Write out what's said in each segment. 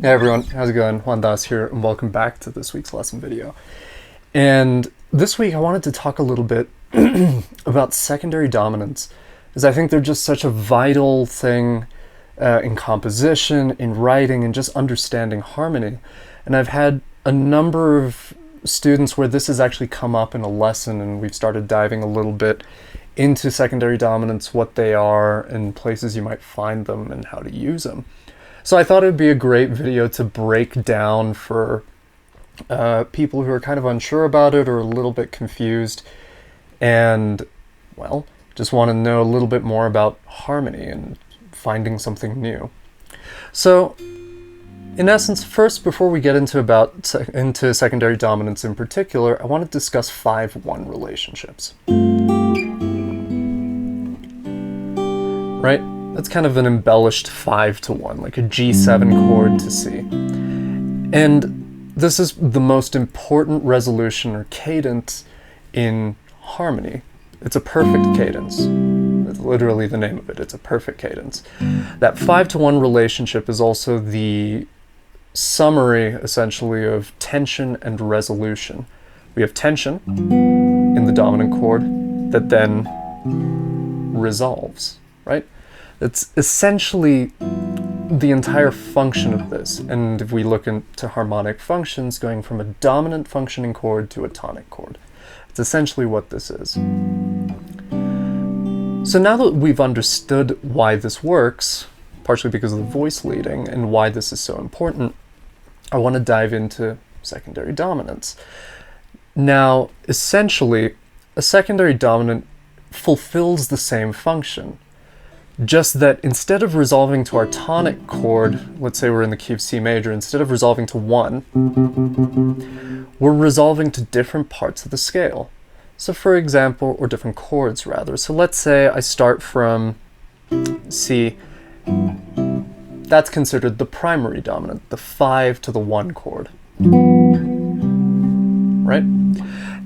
Hey everyone, how's it going? Juan Dhas here, and welcome back to this week's lesson video. And this week I wanted to talk a little bit about secondary dominants, as I think they're just such a vital thing in composition, in writing, and just understanding harmony. And I've had a number of students where this has actually come up in a lesson, and we've started diving a little bit into secondary dominants, what they are, and places you might find them, and how to use them. So I thought it would be a great video to break down for people who are kind of unsure about it or a little bit confused and, well, just want to know a little bit more about harmony and finding something new. So, in essence, first, before we get into secondary dominants in particular, I want to discuss 5-1 relationships. Right? That's kind of an embellished 5-1, like a G7 chord to C. And this is the most important resolution or cadence in harmony. It's a perfect cadence. That's literally the name of it. It's a perfect cadence. That 5-1 relationship is also the summary, essentially, of tension and resolution. We have tension in the dominant chord that then resolves, right? It's essentially the entire function of this. And if we look into harmonic functions, going from a dominant functioning chord to a tonic chord, it's essentially what this is. So now that we've understood why this works, partially because of the voice leading and why this is so important, I want to dive into secondary dominants. Now, essentially, a secondary dominant fulfills the same function. Just that instead of resolving to our tonic chord, let's say we're in the key of C major, instead of resolving to 1, we're resolving to different parts of the scale. So for example, or different chords rather. So let's say I start from C. That's considered the primary dominant, the 5 to the 1 chord. Right?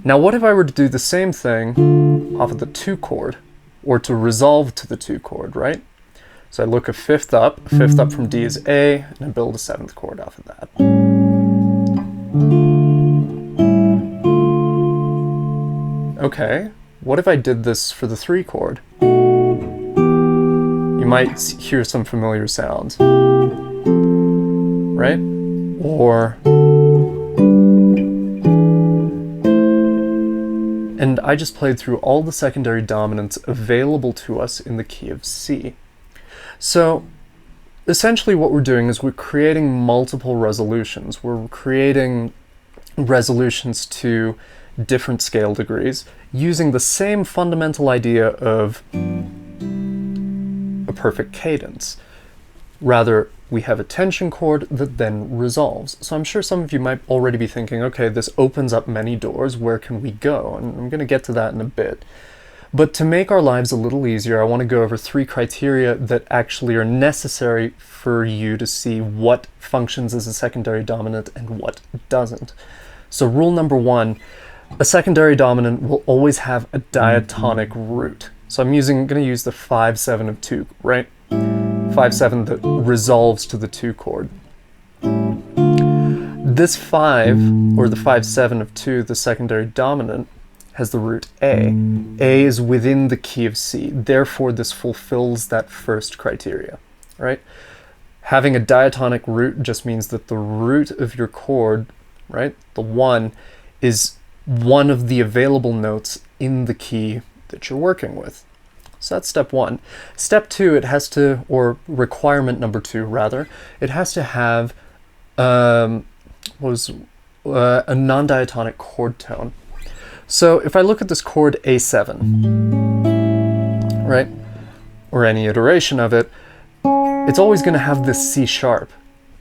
Now what if I were to do the same thing off of the 2 chord? Or to resolve to the 2 chord, right? So I look a fifth up from D is A, and I build a 7th chord off of that. Okay, what if I did this for the 3 chord? You might hear some familiar sounds, right? Or... And I just played through all the secondary dominants available to us in the key of C. So essentially what we're doing is we're creating multiple resolutions. We're creating resolutions to different scale degrees using the same fundamental idea of a perfect cadence. Rather, we have a tension chord that then resolves. So I'm sure some of you might already be thinking, okay, this opens up many doors, where can we go? And I'm going to get to that in a bit. But to make our lives a little easier, I want to go over 3 criteria that actually are necessary for you to see what functions as a secondary dominant and what doesn't. So rule number 1, a secondary dominant will always have a diatonic root. So I'm going to use the 5-7 of 2, right? 5-7 that resolves to the 2 chord. This 5, or the 5-7 of 2, the secondary dominant, has the root A. A is within the key of C. Therefore, this fulfills that first criteria, right? Having a diatonic root just means that the root of your chord, right, the 1, is one of the available notes in the key that you're working with. So that's step 1. Step 2, it has to, or requirement number 2 rather, it has to have a non-diatonic chord tone. So if I look at this chord A7, right, or any iteration of it, it's always going to have this C sharp,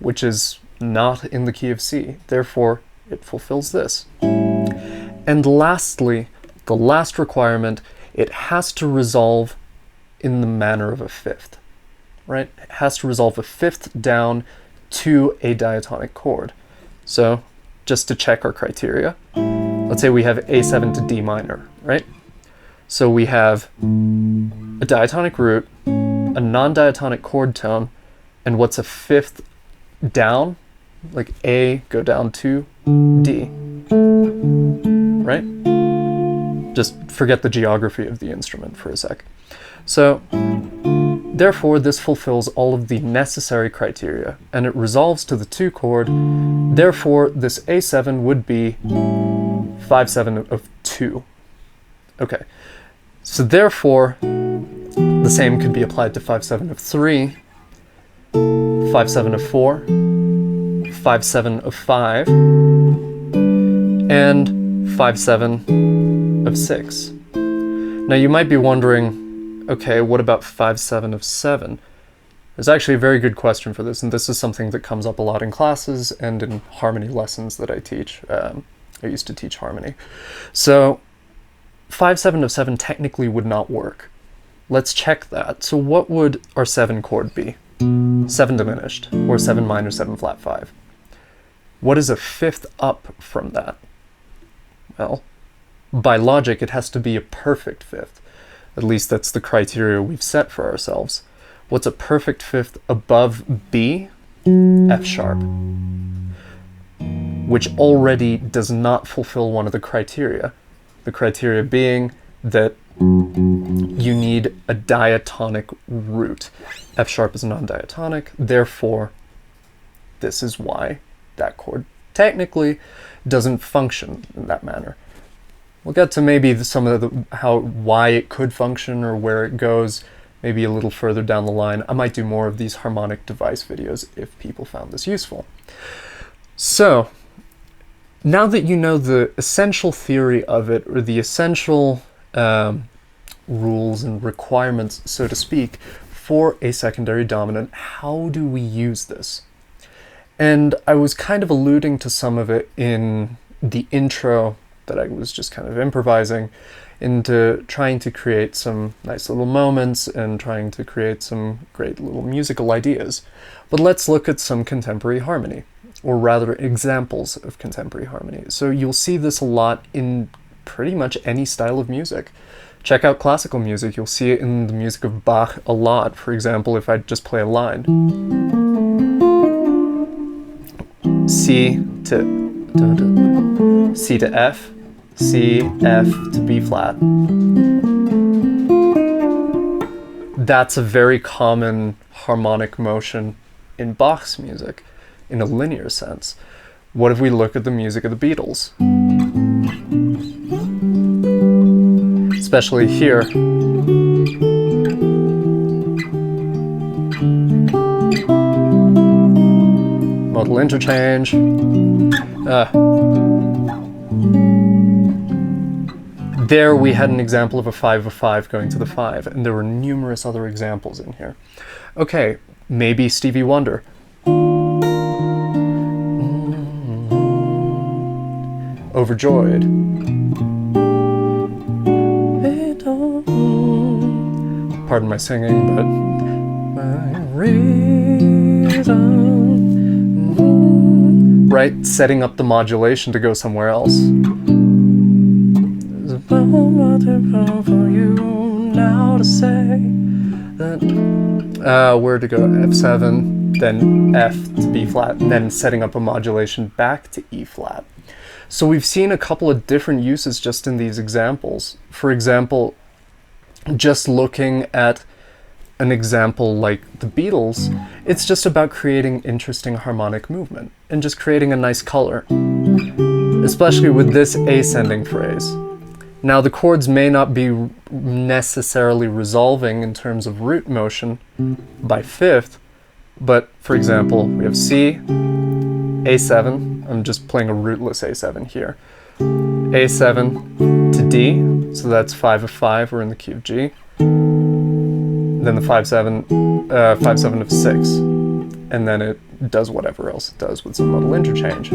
which is not in the key of C. Therefore, it fulfills this. And lastly, the last requirement, it has to resolve in the manner of a fifth, right? It has to resolve a fifth down to a diatonic chord. So just to check our criteria, let's say we have A7 to D minor, right? So we have a diatonic root, a non-diatonic chord tone, and what's a fifth down? Like A go down to D, right? Just forget the geography of the instrument for a sec. So, therefore, this fulfills all of the necessary criteria, and it resolves to the 2 chord. Therefore, this A7 would be 5/7 of 2. Okay, so therefore, the same could be applied to 5/7 of 3, 5/7 of 4, 5/7 of 5, and 5/7 of 6. Now you might be wondering, okay, what about 5/7 of 7? There's actually a very good question for this, and this is something that comes up a lot in classes and in harmony lessons that I teach. I used to teach harmony. So 5/7 of 7 technically would not work. Let's check that. So what would our 7 chord be? 7 diminished, or 7 minor, 7 flat 5. What is a fifth up from that? Well, by logic, it has to be a perfect fifth. At least that's the criteria we've set for ourselves. What's a perfect fifth above B? F sharp, which already does not fulfill one of the criteria. The criteria being that you need a diatonic root. F sharp is non-diatonic, therefore this is why that chord technically doesn't function in that manner. We'll get to maybe some of why it could function or where it goes maybe a little further down the line. I might do more of these harmonic device videos if people found this useful. So, now that you know the essential theory of it, or the essential rules and requirements, so to speak, for a secondary dominant, how do we use this? And I was kind of alluding to some of it in the intro that I was just kind of improvising into trying to create some nice little moments and trying to create some great little musical ideas. But let's look at some contemporary harmony, or rather examples of contemporary harmony. So you'll see this a lot in pretty much any style of music. Check out classical music, you'll see it in the music of Bach a lot. For example, if I just play a line. C to F, C, F to B flat. That's a very common harmonic motion in Bach's music, in a linear sense. What if we look at the music of the Beatles? Especially here. Modal interchange. There we had an example of a 5 of 5 going to the 5, and there were numerous other examples in here. Okay, maybe Stevie Wonder. Overjoyed. Pardon my singing, but my reason. Right, setting up the modulation to go somewhere else. There's a for you now to say that. Where to go? F7, then F to B flat, and then setting up a modulation back to E flat. So we've seen a couple of different uses just in these examples. For example, just looking at an example like the Beatles, it's just about creating interesting harmonic movement and just creating a nice color, especially with this ascending phrase. Now the chords may not be necessarily resolving in terms of root motion by fifth, but for example, we have C, A7, I'm just playing a rootless A7 here, A7 to D, so that's 5 of 5, we're in the key of G, then the 5-7 of 6, and then it does whatever else it does with some modal interchange.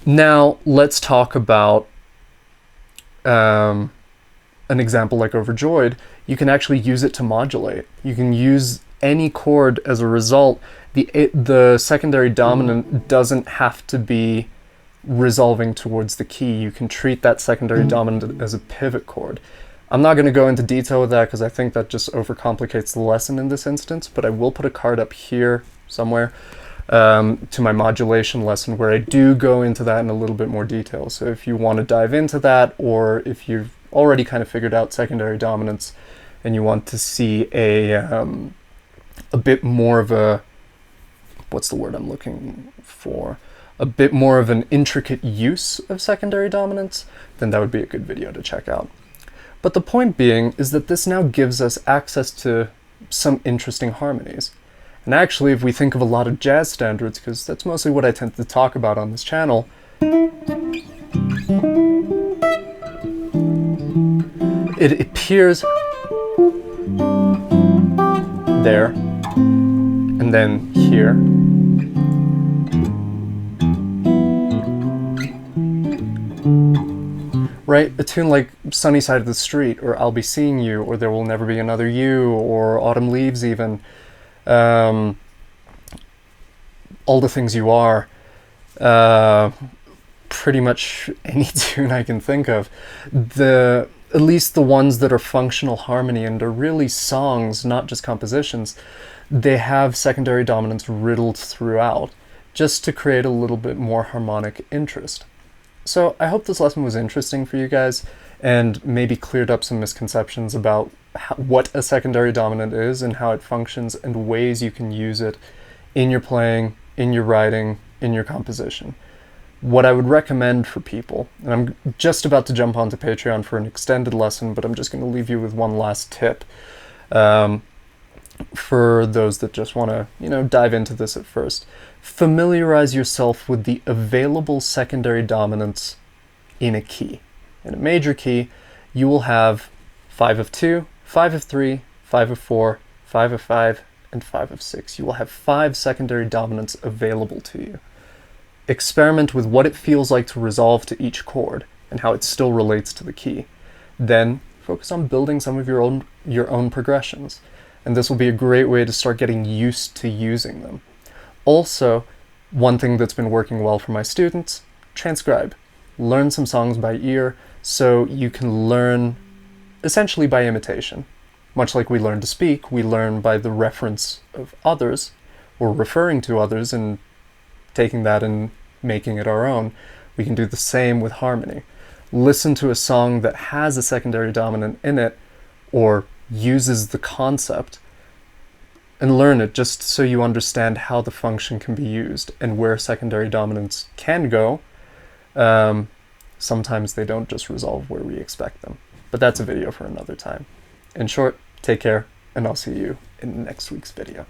Now let's talk about an example like Overjoyed. You can actually use it to modulate. You can use any chord as a result. The secondary dominant doesn't have to be resolving towards the key. You can treat that secondary dominant as a pivot chord. I'm not going to go into detail with that because I think that just overcomplicates the lesson in this instance, but I will put a card up here somewhere to my modulation lesson where I do go into that in a little bit more detail. So if you want to dive into that, or if you've already kind of figured out secondary dominance and you want to see a bit more of a, what's the word I'm looking for? A bit more of an intricate use of secondary dominance, then that would be a good video to check out. But the point being is that this now gives us access to some interesting harmonies. And actually, if we think of a lot of jazz standards, because that's mostly what I tend to talk about on this channel, it appears there, and then here. Right? A tune like Sunny Side of the Street, or I'll Be Seeing You, or There Will Never Be Another You, or Autumn Leaves even. All the Things You Are, pretty much any tune I can think of. At least the ones that are functional harmony and are really songs, not just compositions, they have secondary dominance riddled throughout, just to create a little bit more harmonic interest. So I hope this lesson was interesting for you guys and maybe cleared up some misconceptions about what a secondary dominant is and how it functions and ways you can use it in your playing, in your writing, in your composition. What I would recommend for people, and I'm just about to jump onto Patreon for an extended lesson, but I'm just going to leave you with one last tip for those that just want to, dive into this at first. Familiarize yourself with the available secondary dominants in a key. In a major key, you will have 5 of 2, 5 of 3, 5 of 4, 5 of 5, and 5 of 6. You will have 5 secondary dominants available to you. Experiment with what it feels like to resolve to each chord and how it still relates to the key. Then focus on building some of your own progressions, and this will be a great way to start getting used to using them. Also, one thing that's been working well for my students, transcribe. Learn some songs by ear so you can learn essentially by imitation. Much like we learn to speak, we learn by the reference of others, or referring to others and taking that and making it our own. We can do the same with harmony. Listen to a song that has a secondary dominant in it, or uses the concept, and learn it just so you understand how the function can be used and where secondary dominants can go. Sometimes they don't just resolve where we expect them. But that's a video for another time. In short, take care, and I'll see you in next week's video.